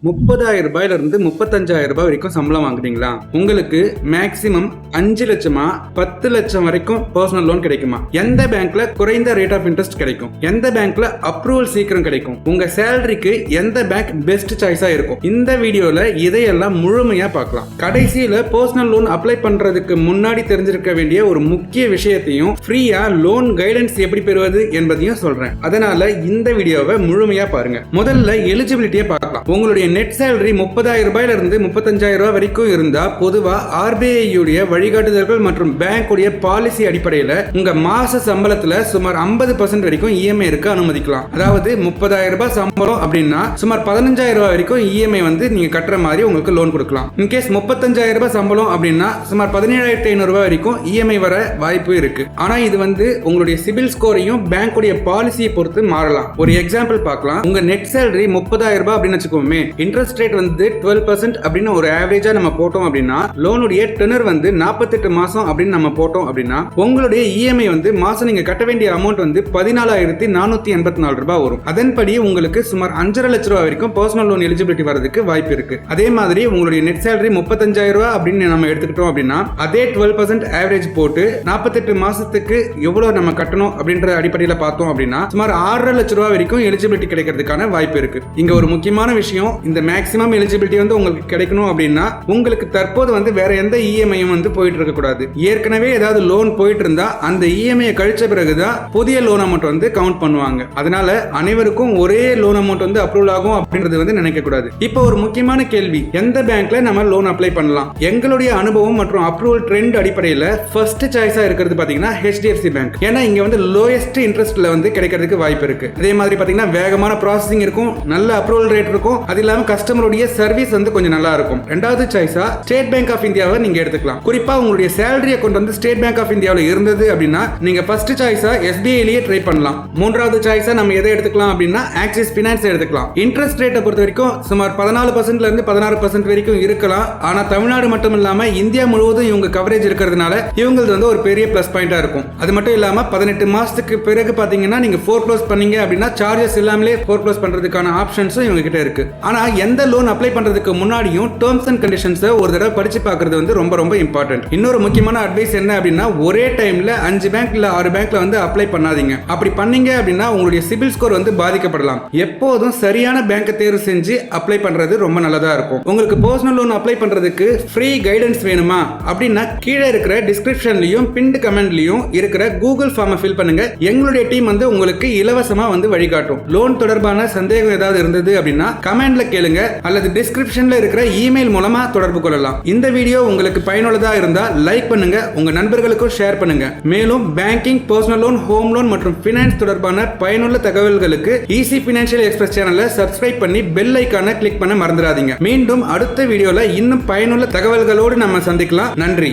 ரூபாயிலிருந்து 35,000 வரைக்கும் சம்பளம் வாங்குறீங்களா? உங்களுக்கு மேக்ஸிமம் 5 லட்சமா 10 லட்சம் வரைக்கும் பர்சனல் லோன் கிடைக்குமா? எந்த பேங்க்ல குறைந்த ரேட் ஆஃப் இன்ட்ரெஸ்ட் கிடைக்கும்? எந்த பேங்க்ல அப்ரூவல் சீக்கிரம் கிடைக்கும்? உங்க சேலரிக்கு எந்த பேங்க் பெஸ்ட் சாய்ஸா இருக்கும்? இந்த வீடியோல இதையெல்லாம் முழுமையா பார்க்கலாம். கடைசியில பர்சனல் லோன் அப்ளை பண்றதுக்கு முன்னாடி தெரிஞ்சிருக்க வேண்டிய ஒரு முக்கிய விஷயத்தையும் ஃப்ரீயா லோன் கைடன்ஸ் எப்படி பெறுவது என்பதையும் சொல்றேன். அதனால இந்த வீடியோவை முழுமையா பாருங்க. முதல்ல எலிஜிபிலிட்டியை பார்க்கலாம். உங்களுடைய நெட் சேலரி 30,000 ரூபாயிலிருந்து 35,000 ரூபாய் வரைக்கும் இருந்தா பொதுவா RBI உடைய வழிகாட்டுதல்கள் மற்றும் பேங்க் உடைய பாலிசி அடிப்படையில உங்க மாச சம்பளத்துல சுமார் 50% வரைக்கும் இஎம்ஐ இருக்க அனுமதிக்கலாம். அதாவது 30,000 ரூபாய் சம்பளம் அப்படின்னா சுமார் 15,000 ரூபாய் வரைக்கும் இஎம்ஐ நீங்க கட்டுற மாதிரி உங்களுக்கு லோன் கொடுக்கலாம். இன்கேஸ் 35,000 ரூபாய் சம்பளம் அப்படின்னா சுமார் 17,500 ரூபாய் வரைக்கும் இஎம்ஐ வர வாய்ப்பு இருக்கு. ஆனா இது உங்களுடைய சிபில் ஸ்கோரையும் பேங்க் உடைய பாலிசியை பொறுத்து மாறலாம். ஒரு எக்ஸாம்பிள் பார்க்கலாம். உங்க நெட் சேலரி 30,000 ரூபாய் அப்படின்னு வச்சுக்கோமே, இன்ட்ரெஸ்ட் ரேட் 12% அப்படின்னு ஒரு ஆவரேஜா நம்ம போட்டோம் அப்படின்னா லோனுடைய டெனர் 48 மாசம் அப்படின்னு நம்ம போட்டோம் அப்படின்னா உங்களுடைய இஎம்ஐ மாசம் நீங்க கட்ட வேண்டிய அமௌண்ட் 14,484 ரூபாய் வரும். அதன்படி உங்களுக்கு சுமார் 5.5 லட்சம் ரூபாய் வரைக்கும் பர்சனல் லோன் எலிஜிபிலிட்டி வரதுக்கு வாய்ப்பு இருக்கு. அதே மாதிரி உங்களுடைய நெட் சேலரி 35,000 ரூபாய் அப்படின்னு நம்ம எடுத்துக்கிட்டோம் அப்படின்னா அதே 12% ஆவரேஜ் போட்டு 48 மாசத்துக்கு எவ்வளவு நம்ம கட்டணும் அப்படின்ற அடிப்படையில் பார்த்தோம் அப்படின்னா சுமார் 6.5 லட்சம் ரூபாய் வரைக்கும் எலிஜிபிலிட்டி கிடைக்கிறதுக்கான வாய்ப்பு இருக்கு. இங்க ஒரு முக்கியமான விஷயம், இந்த மேக்ஸிமம் எலிஜிபிலிட்டி உங்களுக்கு கிடைக்கணும் அப்படின்னா உங்களுக்கு தற்போது வேற எந்த இஎம்ஐயும் போயிட்டு இருக்க கூடாது. ஏற்கனவே ஏதாவது லோன் போயிட்டு இருந்தா அந்த இஎம்ஐ கழிச்ச பிறகுதான் புதிய லோன் அமௌண்ட் கவுண்ட் பண்ணுவாங்க. அதனால அனைவருக்கும் ஒரே லோன் அமௌண்ட் அப்ரூவல் ஆகும் அப்படின்றது நினைக்க கூடாது. இப்போ ஒரு முக்கியமான கேள்வி, எந்த பேங்க்ல நம்ம லோன் அப்ளை பண்ணலாம்? எங்களுடைய அனுபவம் மற்றும் அப்ரூவல் ட்ரெண்ட் அடிப்படையில் ஃபர்ஸ்ட் சாய்ஸா இருக்கிறது பாத்தீங்கன்னா HDFC பேங்க். ஏன்னா இங்க லோயஸ்ட் இன்ட்ரெஸ்ட்ல கிடைக்கிறதுக்கு வாய்ப்பு இருக்கு. அதே மாதிரி பாத்தீங்கன்னா வேகமான ப்ராசஸிங் இருக்கும், நல்ல அப்ரூவல் ரேட் இருக்கும், அது இல்லாம கஸ்டமருடைய சர்வீஸ் கொஞ்சம் நல்லா இருக்கும். ரெண்டாவது சாய்ஸா ஸ்டேட் பேங்க் ஆஃப் இந்தியாவை நீங்க எடுத்துக்கலாம். குறிப்பா உங்களுடைய salary account State Bank of இந்தியாவில் இருந்தது அப்படின்னா நீங்க ஃபர்ஸ்ட் சாய்ஸா SBI-லயே ட்ரை பண்ணலாம். மூன்றாவது சாய்ஸா நம்ம எதை எடுத்துக்கலாம் அப்படின்னா ஆக்சிஸ் பினான்ஸ் எடுத்துக்கலாம். இன்ட்ரெஸ்ட் ரேட்டை பொறுத்த வரைக்கும் சுமார் 14% இருந்து 16% வரைக்கும் இருக்கலாம். ஆனா தமிழ்நாடு மட்டும் இல்லாம இந்தியா முழுவதும் இவங்க கவரேஜ் இருக்கிறதுனால இவங்களுக்கு ஒரு பெரிய பிளஸ் பாயிண்டா இருக்கும். அது மட்டும் இல்லாம 18 மாசத்துக்கு பிறகு பாத்தீங்கன்னா நீங்க ஃபோர்க்ளோஸ் பண்ணீங்க அப்படின்னா சார்ஜஸ் இல்லாமலே ஃபோர்க்ளோஸ் பண்றதுக்கான ஆப்ஷன்ஸும் இவங்க கிட்ட இருக்கு. ஆனா எந்த லோன் அப்ளை பண்றதுக்கு முன்னாடியும் டர்ம்ஸ் அண்ட் கண்டிஷன்ஸ் ஒரு தடவை படிச்சு பார்க்கிறது ரொம்ப ரொம்ப இம்பார்ட்டன்ட். இன்னொரு முக்கியமான அட்வைஸ் என்ன அப்படின்னா ஒரே டைம்ல 5 பேங்க் இல்ல 6 பேங்க்ல அப்ளை பண்ணாதீங்க. அப்படி பண்ணீங்க அப்படின்னா உங்களுடைய சிபில் ஸ்கோர் பாதிக்கப்படலாம். எப்போதும் சரியான பேங்கை தேர்வு செஞ்சு அப்ளை பண்றது ரொம்ப நல்லதா இருக்கும். உங்களுக்கு பர்சனல் லோன் அப்ளை பண்றதுக்கு ஃப்ரீ கைடன்ஸ் வேணுமா அப்படின்னா கீழே இருக்கிற டிஸ்கிரிப்ஷன்லயும் பின்ட் கமெண்ட்லயும் இருக்கிற கூகுள் ஃபார்மை ஃபில் பண்ணுங்க. எங்களுடைய டீம் உங்களுக்கு இலவசமா வழிகாட்டும். லோன் தொடர்பான சந்தேகம் ஏதாவது இருந்தது அப்படின்னா கமெண்ட்ல கேளுங்க அல்லது டிஸ்கிரிப்ஷன்ல இருக்கிற இமெயில் மூலமா தொடர்பு கொள்ளலாம். இந்த வீடியோ உங்களுக்கு பயனுள்ளதா இருந்தா லைக் பண்ணுங்க, உங்க நண்பர்களுக்கும் ஷேர் பண்ணுங்க. மேலும் banking, personal loan, home loan மற்றும் பினான்ஸ் தொடர்பான பயனுள்ள தகவல்களுக்கு ஈஸி பினான்சியல் எக்ஸ்பிரஸ் சேனலை சப்ஸ்கிரைப் பண்ணி பெல் ஐகானை கிளிக் பண்ண மறந்துடாதீங்க. மீண்டும் அடுத்த வீடியோல இன்னும் பயனுள்ள தகவல்களோடு நம்ம சந்திக்கலாம். நன்றி.